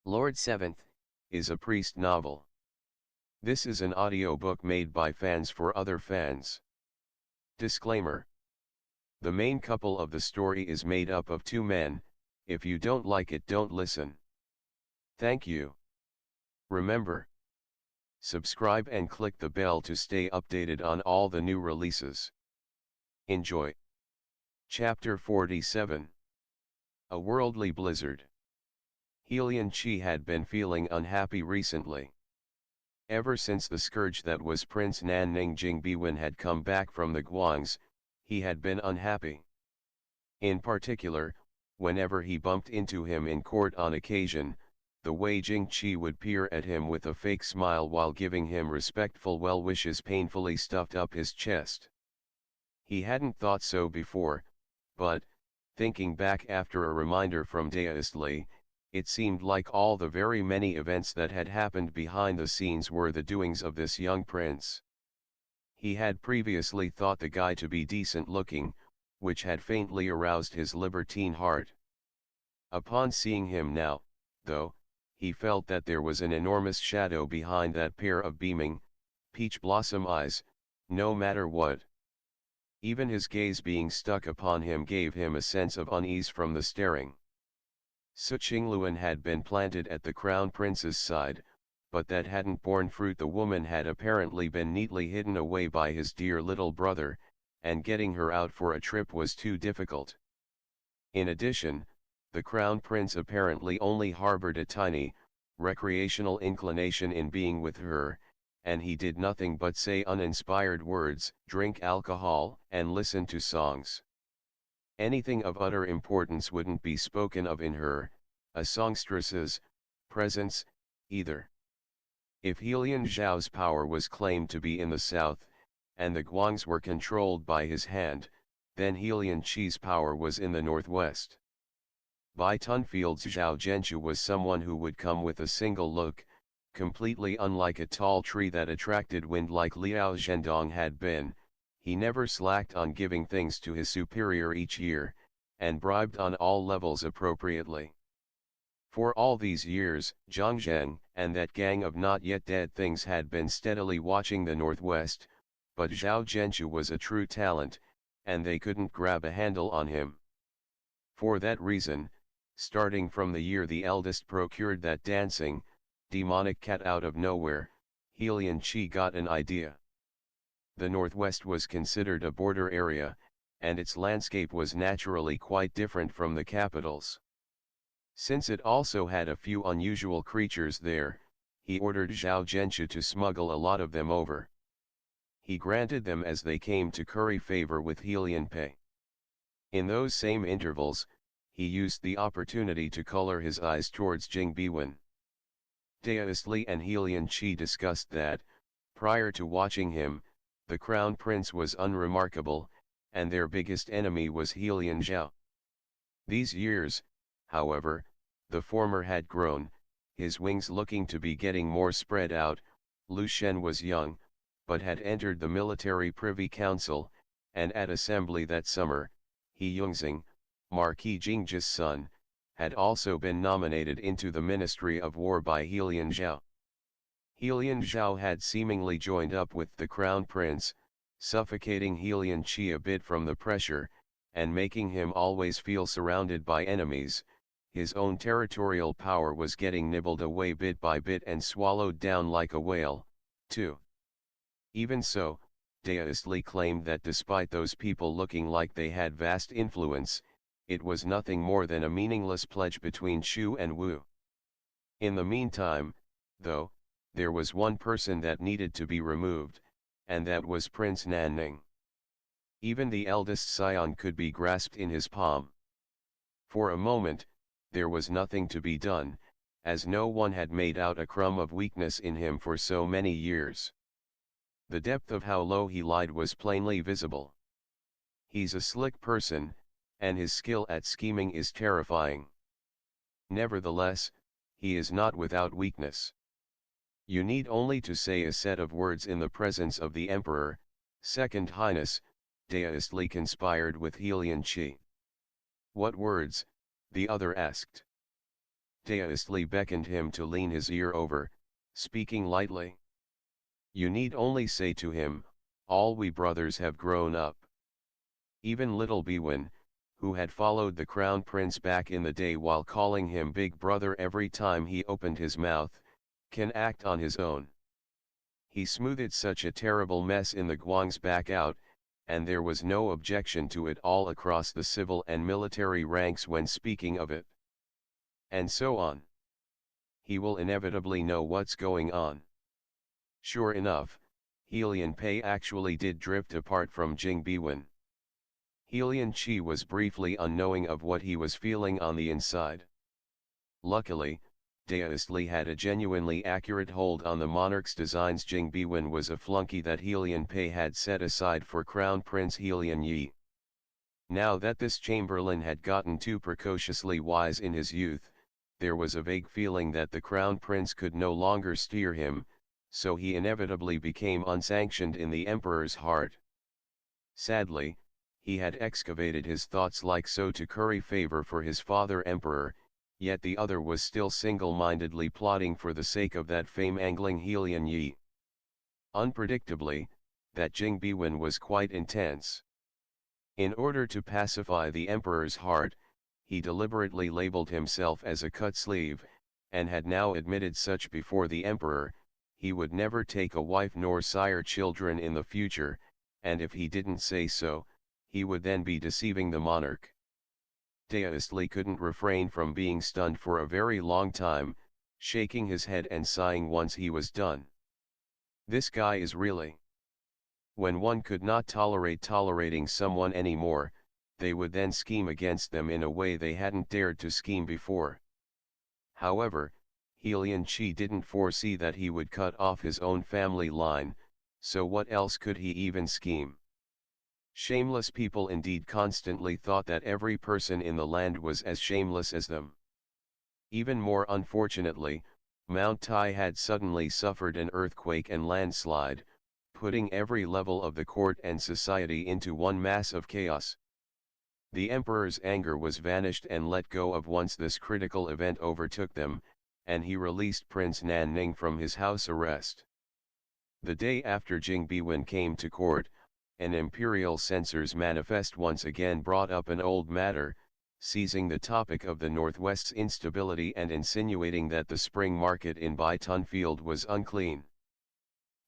Lord Seventh, is a priest novel. This is an audiobook made by fans for other fans. Disclaimer. The main couple of the story is made up of two men. If you don't like it, don't listen. Thank you. Remember, subscribe and click the bell to stay updated on all the new releases. Enjoy. Chapter 47. A Worldly Blizzard. Ch47 had been feeling unhappy recently. Ever since the scourge that was Prince Nanning Jing Beiyuan had come back from the Guangs, he had been unhappy. In particular, whenever he bumped into him in court on occasion, the way Jing would peer at him with a fake smile while giving him respectful well wishes painfully stuffed up his chest. He hadn't thought so before, but, thinking back after a reminder from Daoist, it seemed like all the very many events that had happened behind the scenes were the doings of this young prince. He had previously thought the guy to be decent looking, which had faintly aroused his libertine heart. Upon seeing him now, though, he felt that there was an enormous shadow behind that pair of beaming, peach blossom eyes, no matter what. Even his gaze being stuck upon him gave him a sense of unease from the staring. Suqingluan had been planted at the crown prince's side, but that hadn't borne fruit. The woman had apparently been neatly hidden away by his dear little brother, and getting her out for a trip was too difficult. In addition, the crown prince apparently only harbored a tiny, recreational inclination in being with her, and he did nothing but say uninspired words, drink alcohol, and listen to songs. Anything of utter importance wouldn't be spoken of in her, a songstress's, presence, either. If Helian Zhao's power was claimed to be in the south, and the Guangs were controlled by his hand, then Helian Chi's power was in the northwest. Bai Tunfield's Zhao Zhenshu was someone who would come with a single look, completely unlike a tall tree that attracted wind like Liao Zhendong had been. He never slacked on giving things to his superior each year, and bribed on all levels appropriately. For all these years, Zhang Zheng and that gang of not yet dead things had been steadily watching the northwest, but Zhao Zhenshu was a true talent, and they couldn't grab a handle on him. For that reason, starting from the year the eldest procured that dancing, demonic cat out of nowhere, Helian Chi got an idea. The northwest was considered a border area, and its landscape was naturally quite different from the capital's. Since it also had a few unusual creatures there, he ordered Zhao Zhenshu to smuggle a lot of them over. He granted them as they came to curry favor with Helian Pei. In those same intervals, he used the opportunity to color his eyes towards Jing Beiyuan. Daoist and Helian Chi discussed that, prior to watching him, the crown prince was unremarkable, and their biggest enemy was Helian Zhao. These years, however, the former had grown, his wings looking to be getting more spread out. Lu Shen was young, but had entered the military privy council, and at assembly that summer, He Yongxing, Marquis Jingji's son, had also been nominated into the Ministry of War by Helian Zhao. Helian Zhao had seemingly joined up with the crown prince, suffocating Helian Chi a bit from the pressure, and making him always feel surrounded by enemies. His own territorial power was getting nibbled away bit by bit and swallowed down like a whale, too. Even so, Daoist claimed that despite those people looking like they had vast influence, it was nothing more than a meaningless pledge between Shu and Wu. In the meantime, though, there was one person that needed to be removed, and that was Prince Nanning. Even the eldest scion could be grasped in his palm. For a moment, there was nothing to be done, as no one had made out a crumb of weakness in him for so many years. The depth of how low he lied was plainly visible. He's a slick person, and his skill at scheming is terrifying. Nevertheless, he is not without weakness. You need only to say a set of words in the presence of the Emperor, Second Highness. Daoist conspired with Helian Chi. What words? The other asked. Daoist beckoned him to lean his ear over, speaking lightly. You need only say to him, all we brothers have grown up. Even little Beiyuan, who had followed the crown prince back in the day while calling him big brother every time he opened his mouth, can act on his own. He smoothed such a terrible mess in the Guang's back out, and there was no objection to it all across the civil and military ranks when speaking of it. And so on. He will inevitably know what's going on. Sure enough, Helian Pei actually did drift apart from Jing Beiyuan. Helian Chi was briefly unknowing of what he was feeling on the inside. Luckily, Daoist had a genuinely accurate hold on the monarch's designs. Jing Beiyuan was a flunky that Helian Pei had set aside for Crown Prince Helian Yi. Now that this chamberlain had gotten too precociously wise in his youth, there was a vague feeling that the Crown Prince could no longer steer him, so he inevitably became unsanctioned in the emperor's heart. Sadly, he had excavated his thoughts like so to curry favor for his father emperor, yet the other was still single-mindedly plotting for the sake of that fame-angling Helian Yi. Unpredictably, that Jing Beiyuan was quite intense. In order to pacify the emperor's heart, he deliberately labeled himself as a cut sleeve, and had now admitted such before the emperor. He would never take a wife nor sire children in the future, and if he didn't say so, he would then be deceiving the monarch. Daoist couldn't refrain from being stunned for a very long time, shaking his head and sighing once he was done. This guy is really... When one could not tolerate tolerating someone anymore, they would then scheme against them in a way they hadn't dared to scheme before. However, Helian Chi didn't foresee that he would cut off his own family line, so what else could he even scheme? Shameless people indeed constantly thought that every person in the land was as shameless as them. Even more unfortunately, Mount Tai had suddenly suffered an earthquake and landslide, putting every level of the court and society into one mass of chaos. The emperor's anger was vanished and let go of once this critical event overtook them, and he released Prince Nan Ning from his house arrest. The day after Jing Beiyuan came to court, an imperial censor's manifest once again brought up an old matter, seizing the topic of the Northwest's instability and insinuating that the spring market in Baitan Field was unclean.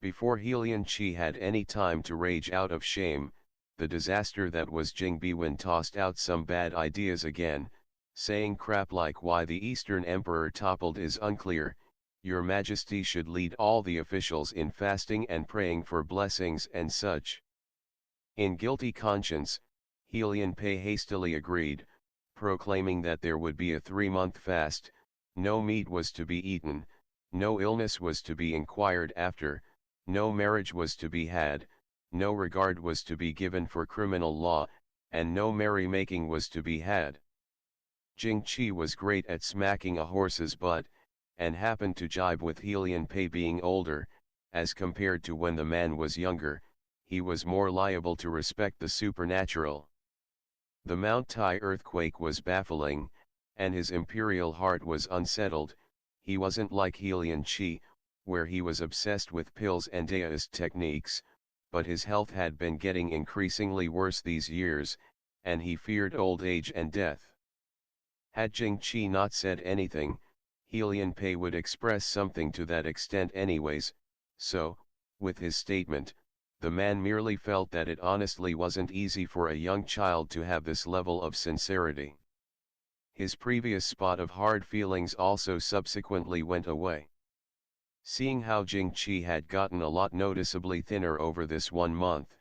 Before Helian Chi had any time to rage out of shame, the disaster that was Jing Beiyuan tossed out some bad ideas again, saying crap like why the Eastern Emperor toppled is unclear, Your Majesty should lead all the officials in fasting and praying for blessings and such. In guilty conscience, Helian Pei hastily agreed, proclaiming that there would be a 3-month fast, no meat was to be eaten, no illness was to be inquired after, no marriage was to be had, no regard was to be given for criminal law, and no merrymaking was to be had. Jing Chi was great at smacking a horse's butt, and happened to jibe with Helian Pei being older, as compared to when the man was younger, he was more liable to respect the supernatural. The Mount Tai earthquake was baffling, and his imperial heart was unsettled. He wasn't like Helian Chi, where he was obsessed with pills and Daoist techniques, but his health had been getting increasingly worse these years, and he feared old age and death. Had Jing Chi not said anything, Helian Pei would express something to that extent anyways, so, with his statement, the man merely felt that it honestly wasn't easy for a young child to have this level of sincerity. His previous spot of hard feelings also subsequently went away. Seeing how Jing Chi had gotten a lot noticeably thinner over this 1 month,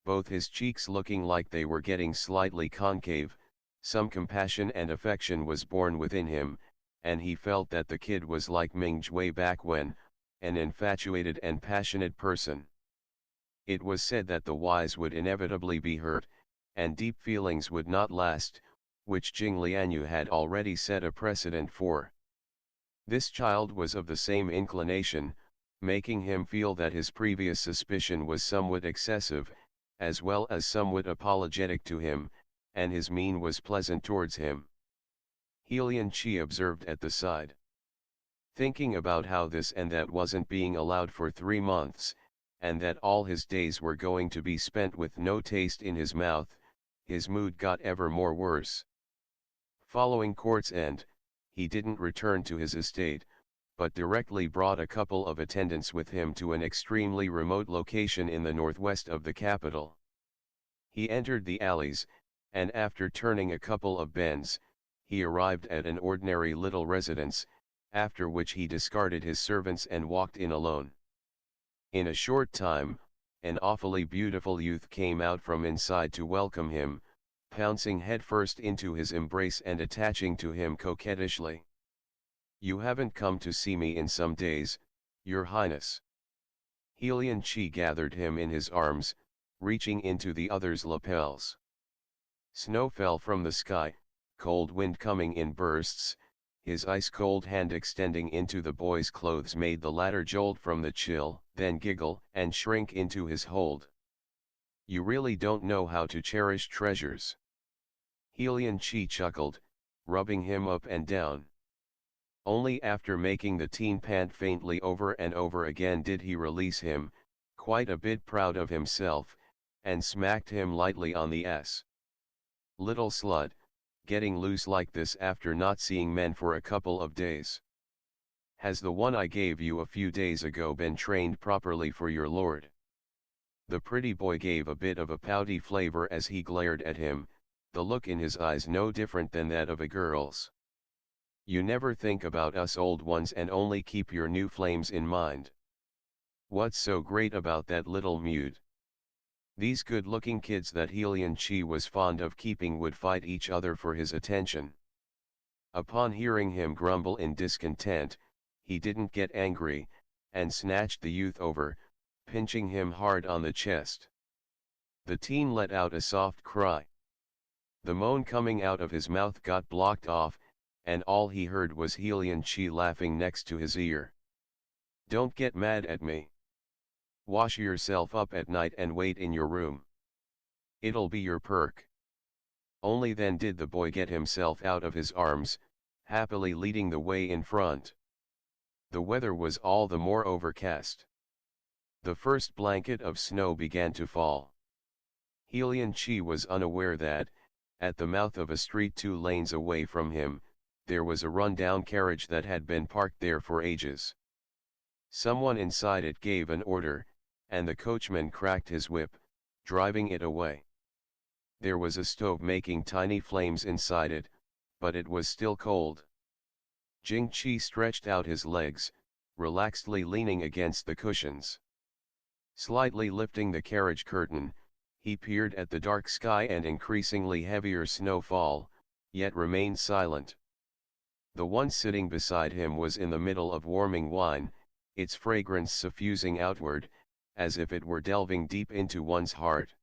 both his cheeks looking like they were getting slightly concave, some compassion and affection was born within him, and he felt that the kid was like Ming way back when, an infatuated and passionate person. It was said that the wise would inevitably be hurt, and deep feelings would not last, which Jing Lianyu had already set a precedent for. This child was of the same inclination, making him feel that his previous suspicion was somewhat excessive, as well as somewhat apologetic to him, and his mien was pleasant towards him. Helian Chi observed at the side. Thinking about how this and that wasn't being allowed for 3 months, and that all his days were going to be spent with no taste in his mouth, his mood got ever more worse. Following court's end, he didn't return to his estate, but directly brought a couple of attendants with him to an extremely remote location in the northwest of the capital. He entered the alleys, and after turning a couple of bends, he arrived at an ordinary little residence, after which he discarded his servants and walked in alone. In a short time, an awfully beautiful youth came out from inside to welcome him, pouncing headfirst into his embrace and attaching to him coquettishly. "You haven't come to see me in some days, Your Highness." Helian Chi gathered him in his arms, reaching into the other's lapels. Snow fell from the sky, cold wind coming in bursts. His ice-cold hand extending into the boy's clothes made the latter jolt from the chill, then giggle and shrink into his hold. "You really don't know how to cherish treasures." Helian Chi chuckled, rubbing him up and down. Only after making the teen pant faintly over and over again did he release him, quite a bit proud of himself, and smacked him lightly on the ass. "Little slut, getting loose like this after not seeing men for a couple of days. Has the one I gave you a few days ago been trained properly for your lord?" The pretty boy gave a bit of a pouty flavor as he glared at him, the look in his eyes no different than that of a girl's. "You never think about us old ones and only keep your new flames in mind. What's so great about that little mute?" These good-looking kids that Helian Chi was fond of keeping would fight each other for his attention. Upon hearing him grumble in discontent, he didn't get angry, and snatched the youth over, pinching him hard on the chest. The teen let out a soft cry. The moan coming out of his mouth got blocked off, and all he heard was Helian Chi laughing next to his ear. "Don't get mad at me. Wash yourself up at night and wait in your room. It'll be your perk." Only then did the boy get himself out of his arms, happily leading the way in front. The weather was all the more overcast. The first blanket of snow began to fall. Helian Chi was unaware that, at the mouth of a street 2 lanes away from him, there was a run-down carriage that had been parked there for ages. Someone inside it gave an order, and the coachman cracked his whip, driving it away. There was a stove making tiny flames inside it, but it was still cold. Jing Chi stretched out his legs, relaxedly leaning against the cushions. Slightly lifting the carriage curtain, he peered at the dark sky and increasingly heavier snowfall, yet remained silent. The one sitting beside him was in the middle of warming wine, its fragrance suffusing outward, as if it were delving deep into one's heart.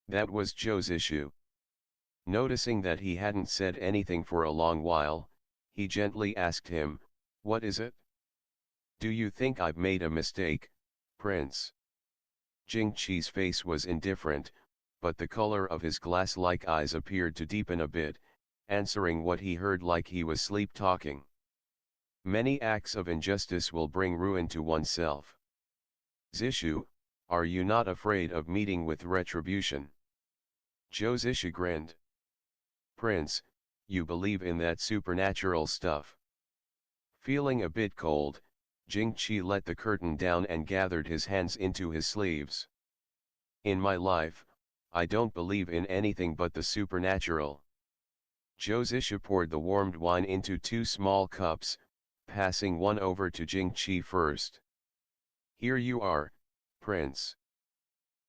That was Joe's issue. Noticing that he hadn't said anything for a long while, he gently asked him, "What is it? Do you think I've made a mistake, Prince?" Jing Chi's face was indifferent, but the color of his glass-like eyes appeared to deepen a bit, answering what he heard like he was sleep-talking. "Many acts of injustice will bring ruin to oneself. Zishu, are you not afraid of meeting with retribution?" Zhou Zishu grinned. "Prince, you believe in that supernatural stuff." Feeling a bit cold, Jing Chi let the curtain down and gathered his hands into his sleeves. "In my life, I don't believe in anything but the supernatural." Zhou Zishu poured the warmed wine into 2 small cups, passing one over to Jing Chi first. "Here you are, Prince."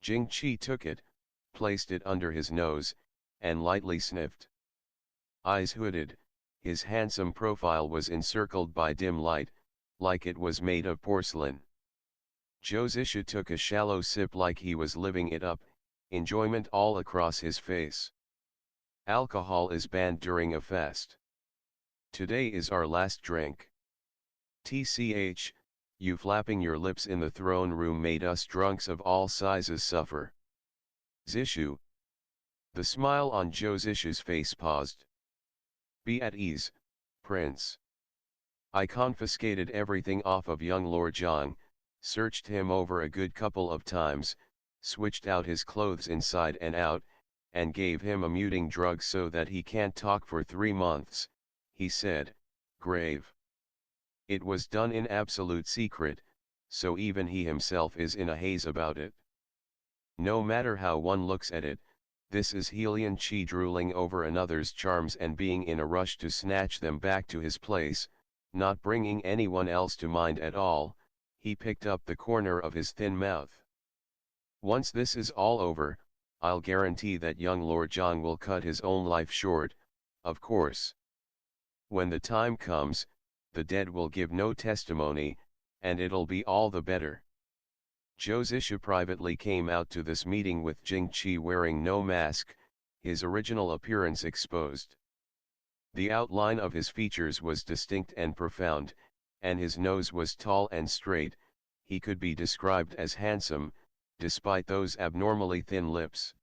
Jing Chi took it, placed it under his nose, and lightly sniffed. Eyes hooded, his handsome profile was encircled by dim light, like it was made of porcelain. Zhou Zishu took a shallow sip like he was living it up, enjoyment all across his face. "Alcohol is banned during a fest. Today is our last drink. TCH, you flapping your lips in the throne room made us drunks of all sizes suffer. Zishu." The smile on Zhou Zishu's face paused. Be at ease, Prince. I confiscated everything off of young Lord Zhang, searched him over a good couple of times, switched out his clothes inside and out, and gave him a muting drug so that he can't talk for 3 months, he said, grave. It was done in absolute secret, so even he himself is in a haze about it. No matter how one looks at it, this is Helian Chi drooling over another's charms and being in a rush to snatch them back to his place, not bringing anyone else to mind at all. He picked up the corner of his thin mouth. Once this is all over, I'll guarantee that young Lord Zhang will cut his own life short, of course. When the time comes, the dead will give no testimony, and it'll be all the better. ChiChi privately came out to this meeting with Jing Qi wearing no mask, his original appearance exposed. The outline of his features was distinct and profound, and his nose was tall and straight. He could be described as handsome, despite those abnormally thin lips.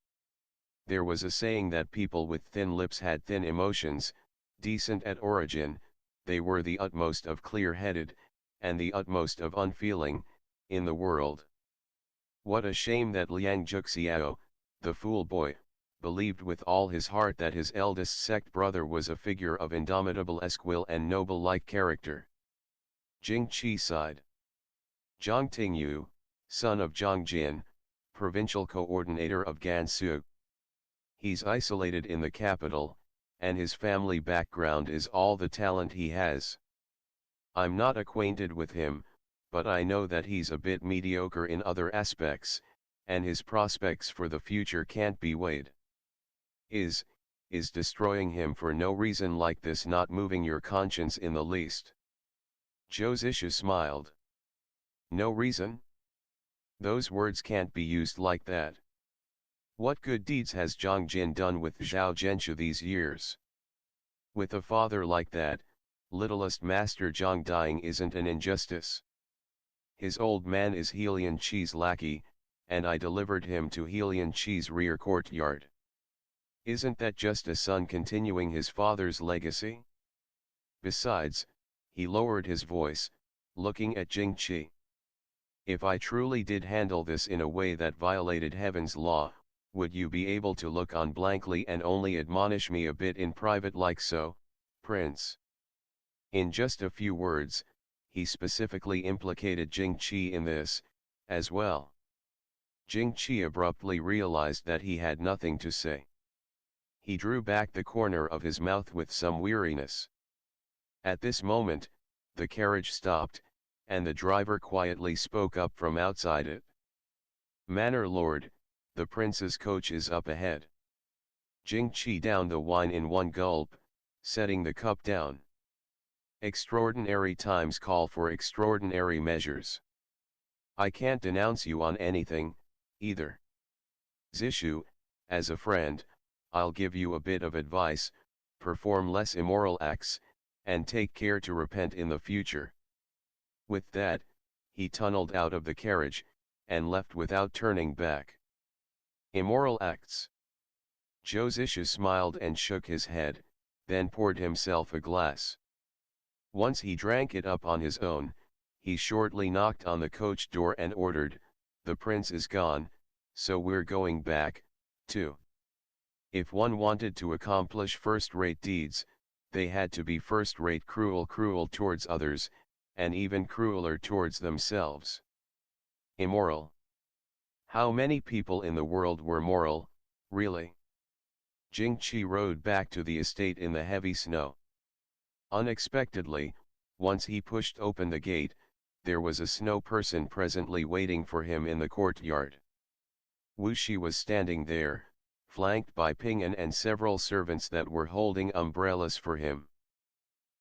There was a saying that people with thin lips had thin emotions, decent at origin, they were the utmost of clear-headed, and the utmost of unfeeling, in the world. What a shame that Liang Juxiao, the fool boy, believed with all his heart that his eldest sect brother was a figure of indomitable will and noble-like character. Jing Qi sighed. Zhang Tingyu, son of Zhang Jin, provincial coordinator of Gansu. He's isolated in the capital, and his family background is all the talent he has. I'm not acquainted with him, but I know that he's a bit mediocre in other aspects, and his prospects for the future can't be weighed. Is destroying him for no reason like this not moving your conscience in the least? ChiChi smiled. No reason? Those words can't be used like that. What good deeds has Zhang Jin done with Zhao Zhenshu these years? With a father like that, littlest Master Zhang dying isn't an injustice. His old man is Helian Qi's lackey, and I delivered him to Helian Qi's rear courtyard. Isn't that just a son continuing his father's legacy? Besides, he lowered his voice, looking at Jing Qi. If I truly did handle this in a way that violated heaven's law, would you be able to look on blankly and only admonish me a bit in private like so, Prince? In just a few words, he specifically implicated Jing Qi in this, as well. Jing Qi abruptly realized that he had nothing to say. He drew back the corner of his mouth with some weariness. At this moment, the carriage stopped, and the driver quietly spoke up from outside it. Manor Lord, the prince's coach is up ahead. Jing Qi downed the wine in one gulp, setting the cup down. Extraordinary times call for extraordinary measures. I can't denounce you on anything, either. Zishu, as a friend, I'll give you a bit of advice: perform less immoral acts, and take care to repent in the future. With that, he tunneled out of the carriage, and left without turning back. Immoral acts. ChiChi smiled and shook his head, then poured himself a glass. Once he drank it up on his own, he shortly knocked on the coach door and ordered, "The prince is gone, so we're going back, too." If one wanted to accomplish first-rate deeds, they had to be first-rate cruel towards others, and even crueler towards themselves. Immoral. How many people in the world were moral, really? Jing Qi rode back to the estate in the heavy snow. Unexpectedly, once he pushed open the gate, there was a snow person presently waiting for him in the courtyard. Wuxia was standing there, flanked by Ping'an and several servants that were holding umbrellas for him.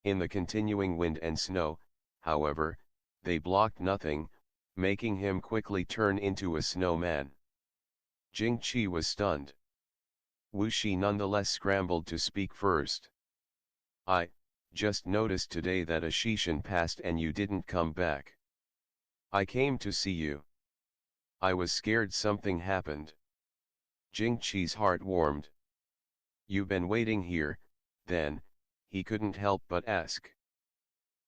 In the continuing wind and snow, however, they blocked nothing, making him quickly turn into a snowman. Jing Qi was stunned. Wuxia nonetheless scrambled to speak first. "I just noticed today that a Shishan passed and you didn't come back. I came to see you. I was scared something happened." Jing Qi's heart warmed. "You've been waiting here, then," he couldn't help but ask.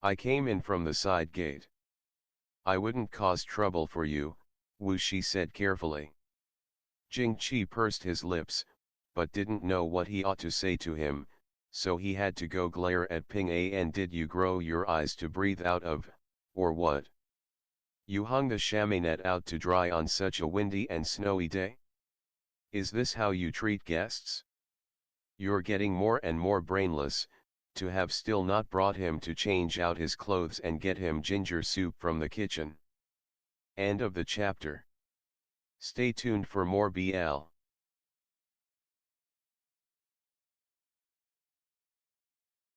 I came in from the side gate. I wouldn't cause trouble for you, Wuxia said carefully. Jing pursed his lips, but didn't know what he ought to say to him, so he had to go glare at Ping A. And did you grow your eyes to breathe out of, or what? You hung the chamois net out to dry on such a windy and snowy day? Is this how you treat guests? You're getting more and more brainless, to have still not brought him to change out his clothes and get him ginger soup from the kitchen. End of the chapter. Stay tuned for more BL.